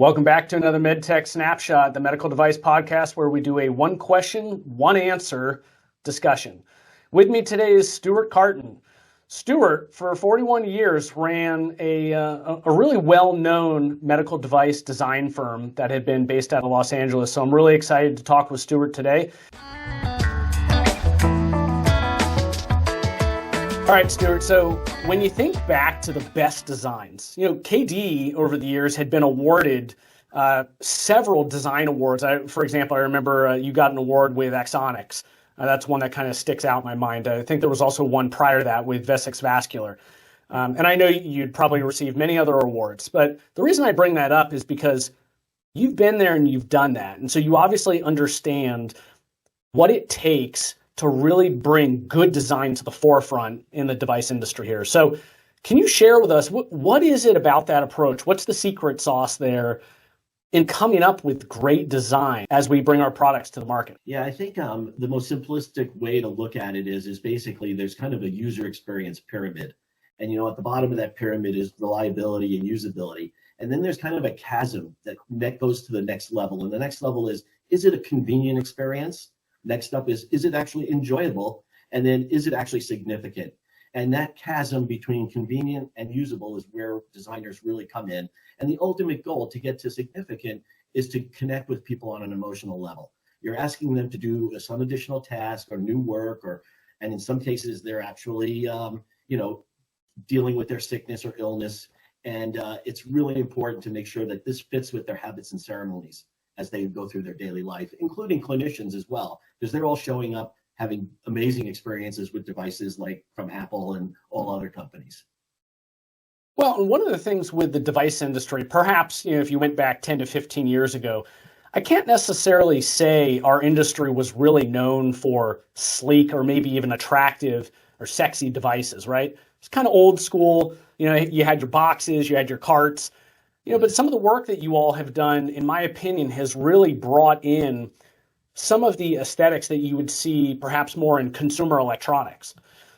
Welcome back to another Medtech Snapshot, the medical device podcast where we do a one question, one answer discussion. With me today is Stuart Karten. Stuart, for 41 years, ran a really well-known medical device design firm that had been based out of Los Angeles. So I'm really excited to talk with Stuart today. All right, Stuart, so when you think back to the best designs, KD over the years had been awarded several design awards. For example, I remember you got an award with Axonics. That's one that kind of sticks out in my mind. I think there was also one prior to that with Vesix Vascular. And I know you'd probably received many other awards, but the reason I bring that up is because you've been there and you've done that. And so you obviously understand what it takes to really bring good design to the forefront in the device industry here. So can you share with us, what is it about that approach? What's the secret sauce there in coming up with great design as we bring our products to the market? Yeah, I think the most simplistic way to look at it is basically there's kind of a user experience pyramid. And, at the bottom of that pyramid is reliability and usability. And then there's kind of a chasm that goes to the next level. And the next level is it a convenient experience? Next up is it actually enjoyable? And then is it actually significant? And that chasm between convenient and usable is where designers really come in. And the ultimate goal to get to significant is to connect with people on an emotional level. You're asking them to do some additional task or new work, and in some cases they're actually, dealing with their sickness or illness. And it's really important to make sure that this fits with their habits and ceremonies as they go through their daily life, including clinicians as well, because they're all showing up having amazing experiences with devices like from Apple and all other companies. Well, and one of the things with the device industry, perhaps, if you went back 10 to 15 years ago, I can't necessarily say our industry was really known for sleek or maybe even attractive or sexy devices, right? It's kind of old school. You had your boxes, you had your carts, but some of the work that you all have done, in my opinion, has really brought in some of the aesthetics that you would see perhaps more in consumer electronics.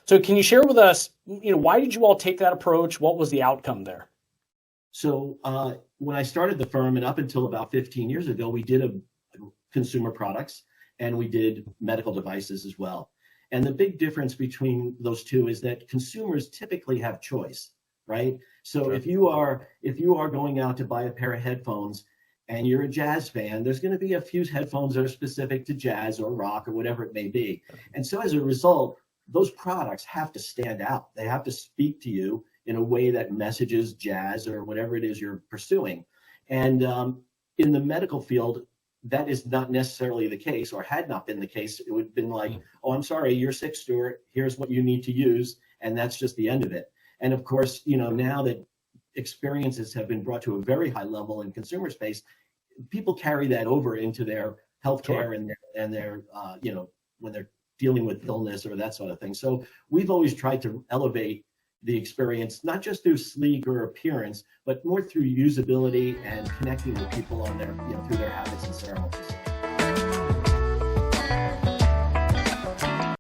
So can you share with us, why did you all take that approach? What was the outcome there? So when I started the firm and up until about 15 years ago, we did consumer products and we did medical devices as well. And the big difference between those two is that consumers typically have choice, right? So sure. If you are going out to buy a pair of headphones and you're a jazz fan, there's going to be a few headphones that are specific to jazz or rock or whatever it may be. And so as a result, those products have to stand out. They have to speak to you in a way that messages jazz or whatever it is you're pursuing. And in the medical field, that is not necessarily the case, or had not been the case. It would have been like, oh, I'm sorry, you're sick, Stuart. Here's what you need to use. And that's just the end of it. And of course, now that experiences have been brought to a very high level in consumer space, people carry that over into their healthcare and their when they're dealing with illness or that sort of thing. So we've always tried to elevate the experience, not just through sleek or appearance, but more through usability and connecting with people on their, through their habits and ceremonies.